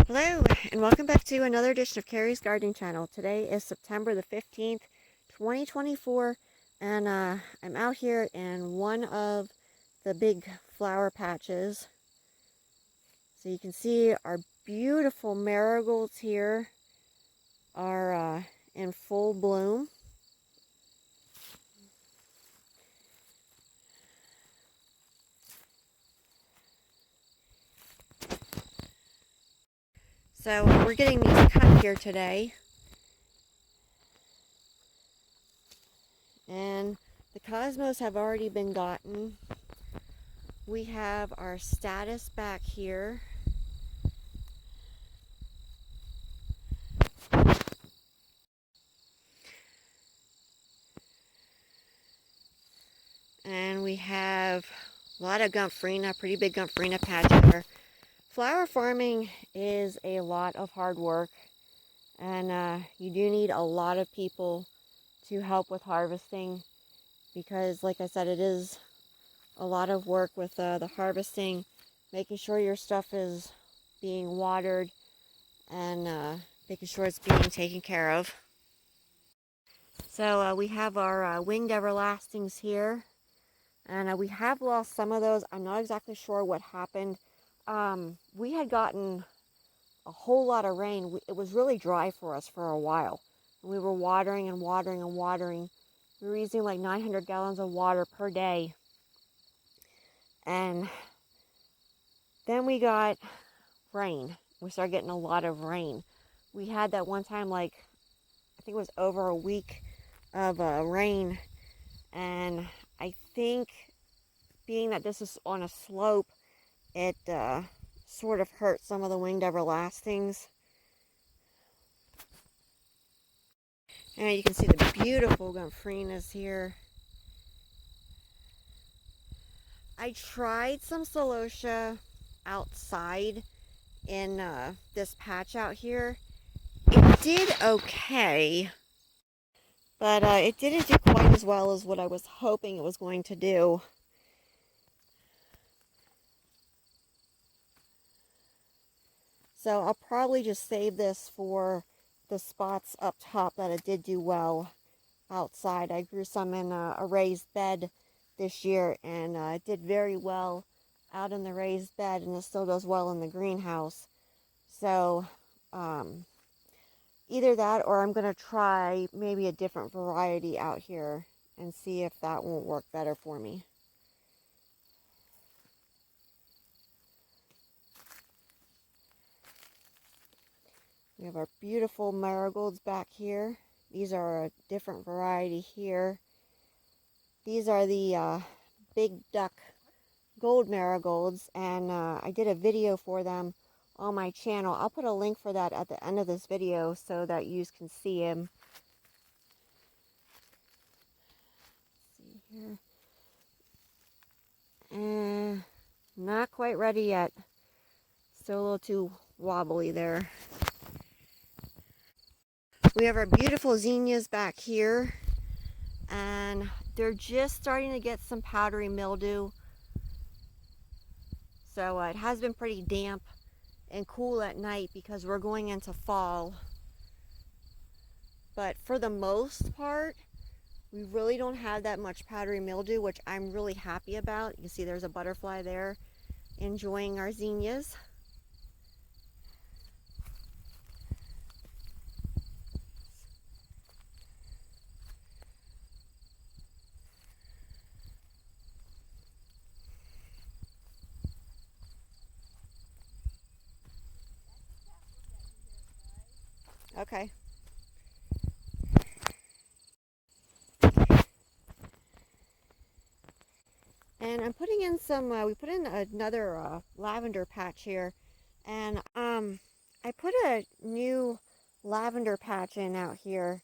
Hello, and welcome back to another edition of Carrie's Gardening Channel. Today is September the 15th, 2024, and I'm out here in one of the big flower patches. So you can see our beautiful marigolds here are in full bloom. So we're getting these cut here today. And the cosmos have already been gotten. We have our statice back here. And we have a lot of gomphrena, pretty big gomphrena patch here. Flower farming is a lot of hard work, and you do need a lot of people to help with harvesting because, like I said, it is a lot of work with the harvesting, making sure your stuff is being watered and making sure it's being taken care of. So we have our winged everlastings here. And we have lost some of those. I'm not exactly sure what happened. We had gotten a whole lot of rain. It was really dry for us for a while. We were watering and watering and watering. We were using like 900 gallons of water per day. And then we got rain. We started getting a lot of rain. We had that one time, like, I think it was over a week of rain. And I think being that this is on a slope, it sort of hurt some of the winged everlastings. And you can see the beautiful gomphrenias here. I tried some celosia outside in this patch out here. It did okay, but it didn't do quite as well as what I was hoping it was going to do. So I'll probably just save this for the spots up top that it did do well outside. I grew some in a raised bed this year, and it did very well out in the raised bed, and it still does well in the greenhouse. So either that, or I'm going to try maybe a different variety out here and see if that won't work better for me. We have our beautiful marigolds back here. These are a different variety here. These are the big duck gold marigolds, and I did a video for them on my channel. I'll put a link for that at the end of this video so that you can see them. Let's see here. Not quite ready yet. Still a little too wobbly there. We have our beautiful zinnias back here, and they're just starting to get some powdery mildew. So it has been pretty damp and cool at night because we're going into fall. But for the most part, we really don't have that much powdery mildew, which I'm really happy about. You can see there's a butterfly there enjoying our zinnias. Okay. And I'm putting in some, we put in another lavender patch here. And I put a new lavender patch in out here.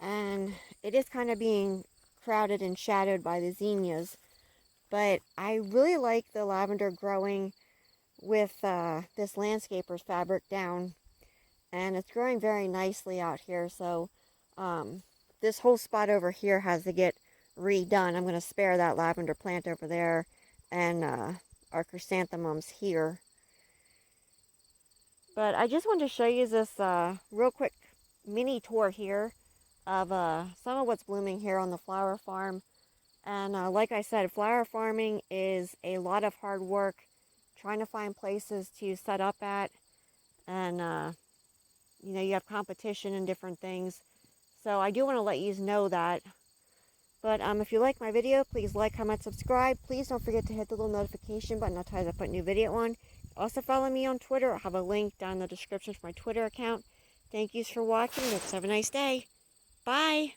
And it is kind of being crowded and shadowed by the zinnias. But I really like the lavender growing with this landscaper's fabric down. And it's growing very nicely out here. So this whole spot over here has to get redone. I'm going to spare that lavender plant over there and our chrysanthemums here. But I just wanted to show you this real quick mini tour here of some of what's blooming here on the flower farm. And like I said, flower farming is a lot of hard work, trying to find places to set up at. And, you know, you have competition and different things. So I do want to let you know that. But if you like my video, please like, comment, subscribe. Please don't forget to hit the little notification button. I'll tell you as I put a new video on. Also follow me on Twitter. I'll have a link down in the description for my Twitter account. Thank you for watching. Let's have a nice day. Bye.